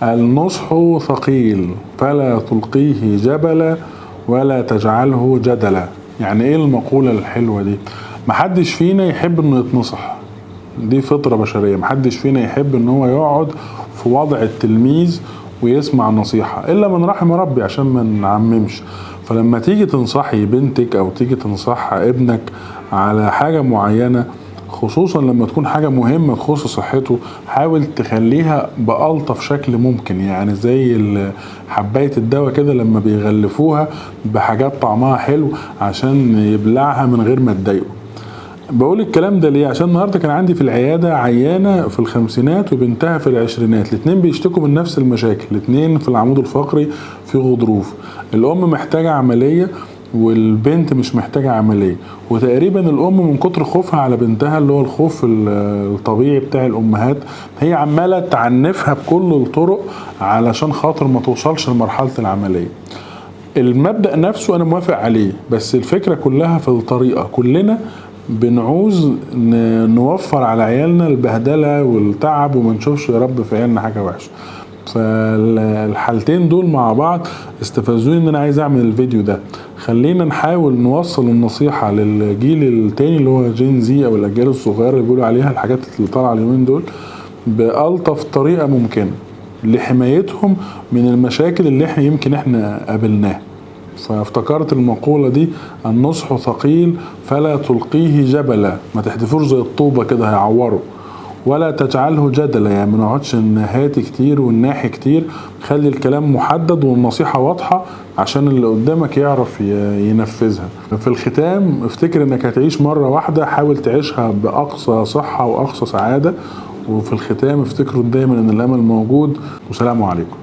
النصح ثقيل فلا تلقيه جبلا ولا تجعله جدلا. يعني ايه المقولة الحلوة دي؟ محدش فينا يحب انه يتنصح، دي فطرة بشرية. محدش فينا يحب ان هو يقعد في وضع التلميذ ويسمع نصيحة الا من رحم ربي، عشان ما نعممش. فلما تيجي تنصحي بنتك او تيجي تنصح ابنك على حاجة معينة، خصوصا لما تكون حاجة مهمة تخص صحته، حاول تخليها بألطف شكل ممكن. يعني زي حباية الدواء كده لما بيغلفوها بحاجات طعمها حلو عشان يبلعها من غير ما تضايقه. بقول الكلام ده ليه؟ عشان النهارده كان عندي في العياده عيانه في الخمسينات وبنتها في العشرينات، الاتنين بيشتكوا من نفس المشاكل، الاتنين في العمود الفقري في غضروف. الام محتاجه عمليه والبنت مش محتاجه عمليه، وتقريبا الام من كتر خوفها على بنتها اللي هو الخوف الطبيعي بتاع الامهات، هي عماله تعنفها بكل الطرق علشان خاطر ما توصلش لمرحله العمليه. المبدأ نفسه انا موافق عليه، بس الفكره كلها في الطريقه. كلنا بنعوز نوفر على عيالنا البهدله والتعب وما نشوفش يا رب في عيالنا حاجه وحشه. فالحالتين دول مع بعض استفزوني ان انا عايز اعمل الفيديو ده. خلينا نحاول نوصل النصيحه للجيل التاني اللي هو جين زي او الاجيال الصغيره اللي بيقولوا عليها الحاجات اللي طالعه اليومين دول بألطف طريقه ممكنه لحمايتهم من المشاكل اللي احنا قابلناها. فافتكرت المقولة دي، النصح ثقيل فلا تلقيه جبلا، ما تحدفوش زي الطوبة كده هيعوره، ولا تجعله جدلا، يعني ما نقعدش نهاتي كتير ونناحي كتير. خلي الكلام محدد والنصيحة واضحة عشان اللي قدامك يعرف ينفذها. في الختام افتكر انك هتعيش مرة واحدة، حاول تعيشها بأقصى صحة وأقصى سعادة. وفي الختام افتكروا دايما ان الأمل موجود، وسلام عليكم.